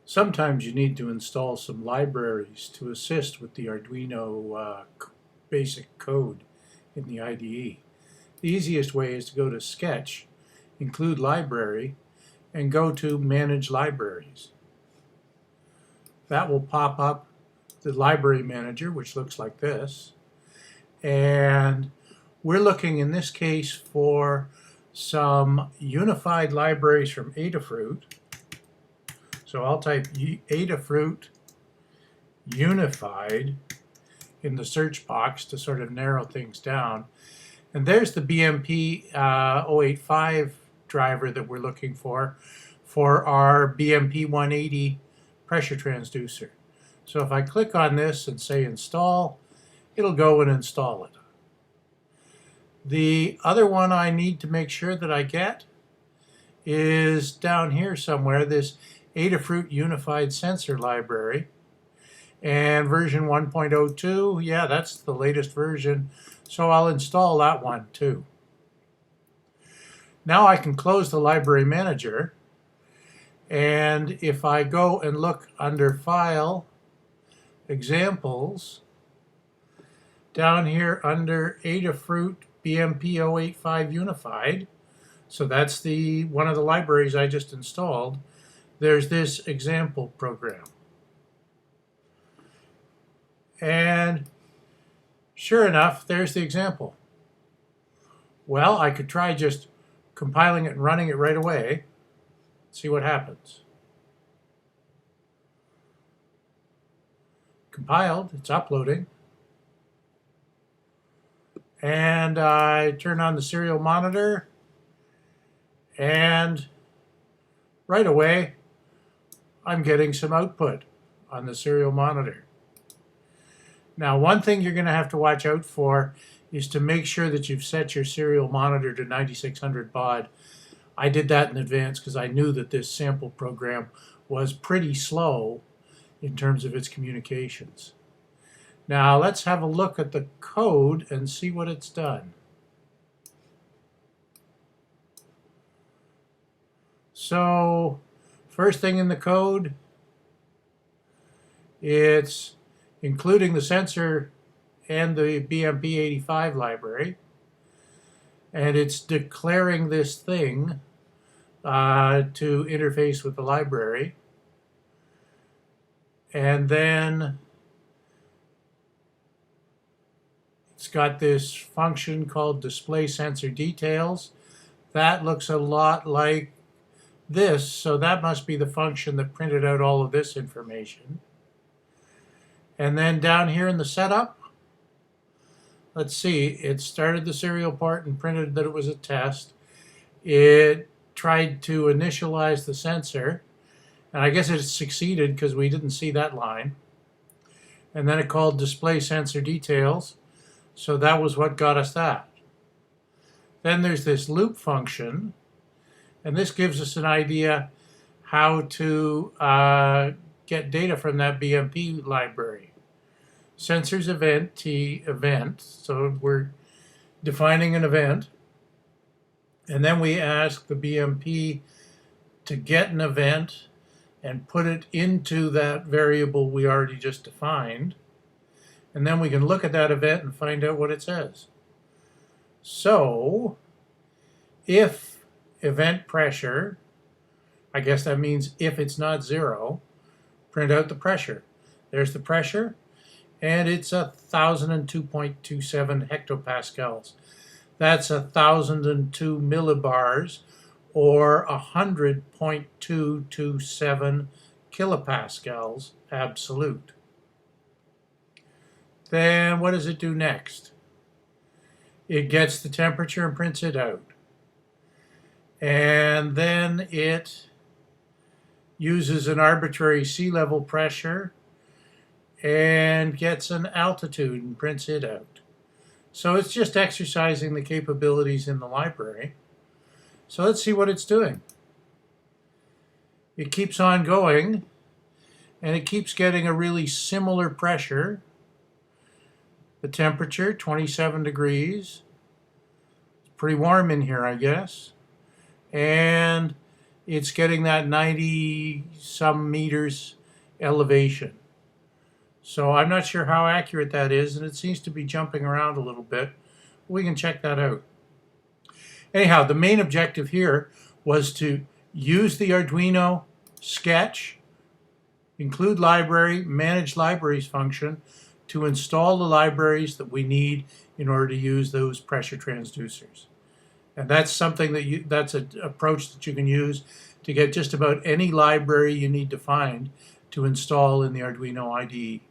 Sometimes you need to install some libraries to assist with the Arduino basic code in the IDE. The easiest way is to go to Sketch, include Library, and go to Manage Libraries. That will pop up the Library Manager, which looks like this. And we're looking in this case for some unified libraries from Adafruit. So I'll type Adafruit unified in the search box to sort of narrow things down. And there's the BMP 085 driver that we're looking for our BMP 180 pressure transducer. So if I click on this and say install, it'll go and install it. The other one I need to make sure that I get is down here somewhere, this Adafruit Unified Sensor Library. And version 1.02, yeah, that's the latest version. So I'll install that one too. Now I can close the Library Manager. And if I go and look under File, Examples, down here under Adafruit BMP 085 Unified, so that's one of the libraries I just installed, there's this example program. And sure enough, there's the example. Well, I could try just compiling it and running it right away. See what happens. Compiled, it's uploading. And I turn on the serial monitor, and right away I'm getting some output on the serial monitor. Now, one thing you're going to have to watch out for is to make sure that you've set your serial monitor to 9600 baud. I did that in advance because I knew that this sample program was pretty slow in terms of its communications. Now, let's have a look at the code and see what it's done. So, first thing in the code, it's including the sensor and the BMP 85 library, and it's declaring this thing to interface with the library. And then it's got this function called display sensor details. That looks a lot like this, so that must be the function that printed out all of this information. And then down here in the setup, let's see, it started the serial part and printed that it was a test. It tried to initialize the sensor, and I guess it succeeded because we didn't see that line. And then it called display sensor details, so that was what got us that. Then there's this loop function, and this gives us an idea how to get data from that BMP library. Sensors event, T event, so we're defining an event. And then we ask the BMP to get an event and put it into that variable we already just defined. And then we can look at that event and find out what it says. So, if event pressure, I guess that means if it's not 0, print out the pressure. There's the pressure, and it's 1,002.27 hectopascals. That's 1,002 millibars, or 100.227 kilopascals absolute. Then what does it do next? It gets the temperature and prints it out. And then it uses an arbitrary sea level pressure and gets an altitude and prints it out. So it's just exercising the capabilities in the library. So let's see what it's doing. It keeps on going, and it keeps getting a really similar pressure. The temperature, 27 degrees. It's pretty warm in here, I guess. And it's getting that 90 some meters elevation. So I'm not sure how accurate that is, and it seems to be jumping around a little bit. We can check that out. Anyhow, the main objective here was to use the Arduino sketch, include library, manage libraries function to install the libraries that we need in order to use those pressure transducers. And that's something that's an approach that you can use to get just about any library you need to find to install in the Arduino IDE.